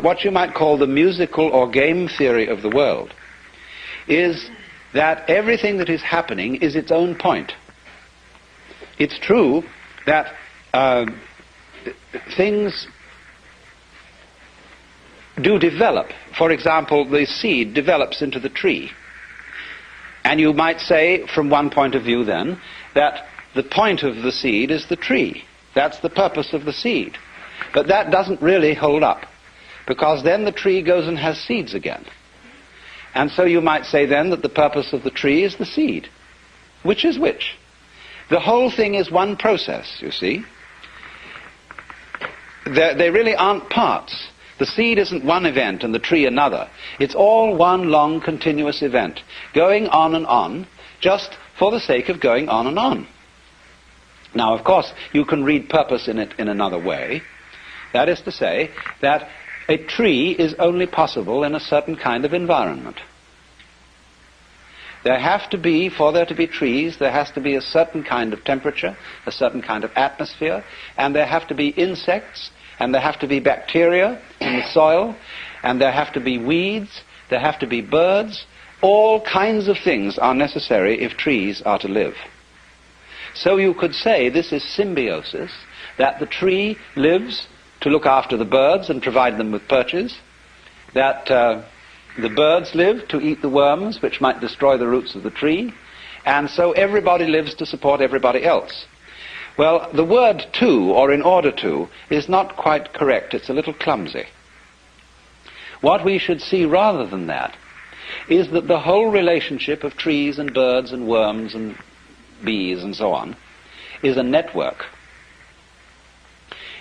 what you might call the musical or game theory of the world is that everything that is happening is its own point. It's true that things do develop. For example, the seed develops into the tree. And you might say, from one point of view then, that the point of the seed is the tree. That's the purpose of the seed. But that doesn't really hold up, because then the tree goes and has seeds again. And so you might say then that the purpose of the tree is the seed. Which is which? The whole thing is one process, you see. They really aren't parts. The seed isn't one event and the tree another. It's all one long continuous event, going on and on, just for the sake of going on and on. Now, of course, you can read purpose in it in another way. That is to say that a tree is only possible in a certain kind of environment. There have to be, for there to be trees, there has to be a certain kind of temperature, a certain kind of atmosphere, and there have to be insects, and there have to be bacteria in the soil, and there have to be weeds, there have to be birds. All kinds of things are necessary if trees are to live. So you could say this is symbiosis, that the tree lives to look after the birds and provide them with perches, that the birds live to eat the worms which might destroy the roots of the tree, and so everybody lives to support everybody else. Well, the word to, or in order to, is not quite correct. It's a little clumsy. What we should see rather than that is that the whole relationship of trees and birds and worms and bees and so on is a network.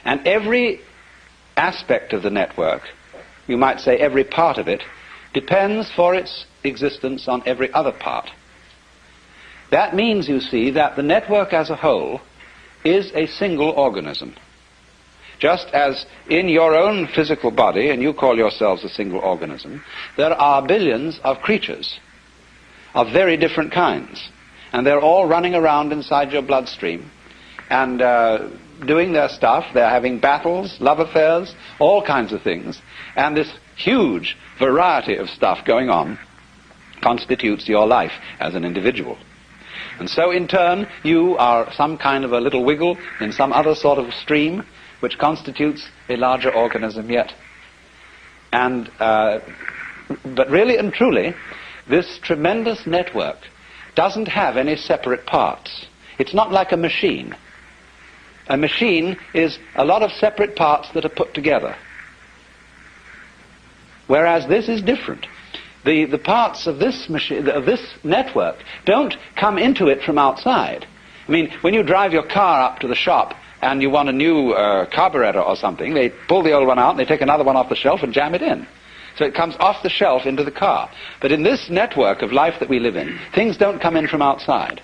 And every aspect of the network, you might say every part of it, depends for its existence on every other part. That means, you see, that the network as a whole is a single organism. Just as in your own physical body, and you call yourselves a single organism, there are billions of creatures of very different kinds, and they're all running around inside your bloodstream and doing their stuff. They're having battles, love affairs, all kinds of things, and this huge variety of stuff going on constitutes your life as an individual. And so in turn you are some kind of a little wiggle in some other sort of stream which constitutes a larger organism yet. And but really and truly, this tremendous network doesn't have any separate parts. It's not like a machine. A machine is a lot of separate parts that are put together. Whereas this is different. The parts of this machine, of this network, don't come into it from outside. I mean, when you drive your car up to the shop and you want a new carburetor or something, they pull the old one out and they take another one off the shelf and jam it in. So it comes off the shelf into the car. But in this network of life that we live in, things don't come in from outside.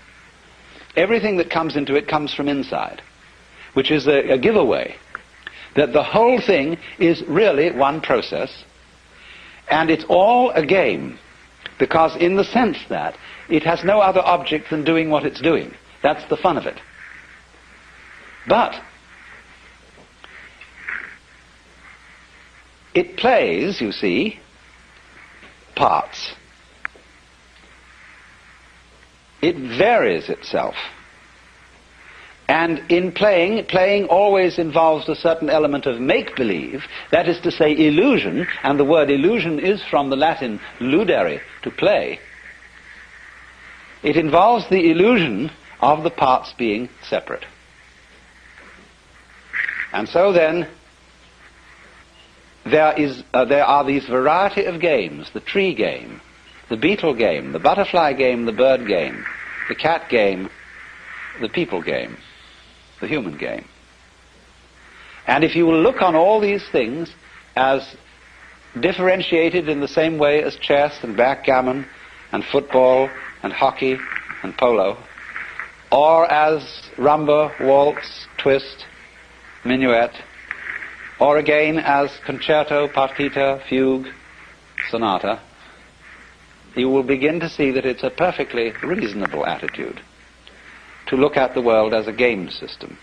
Everything that comes into it comes from inside, which is a giveaway that the whole thing is really one process, and it's all a game, because in the sense that it has no other object than doing what it's doing. That's the fun of it. But it plays, you see, parts. It varies itself. And in playing always involves a certain element of make-believe, that is to say illusion, and the word illusion is from the Latin ludere, to play. It involves the illusion of the parts being separate. And so then, there are these variety of games: the tree game, the beetle game, the butterfly game, the bird game, the cat game, the people game, the human game. And if you will look on all these things as differentiated in the same way as chess and backgammon and football and hockey and polo, or as rumba, waltz, twist, minuet, or again as concerto, partita, fugue, sonata, you will begin to see that it's a perfectly reasonable attitude to look at the world as a game system.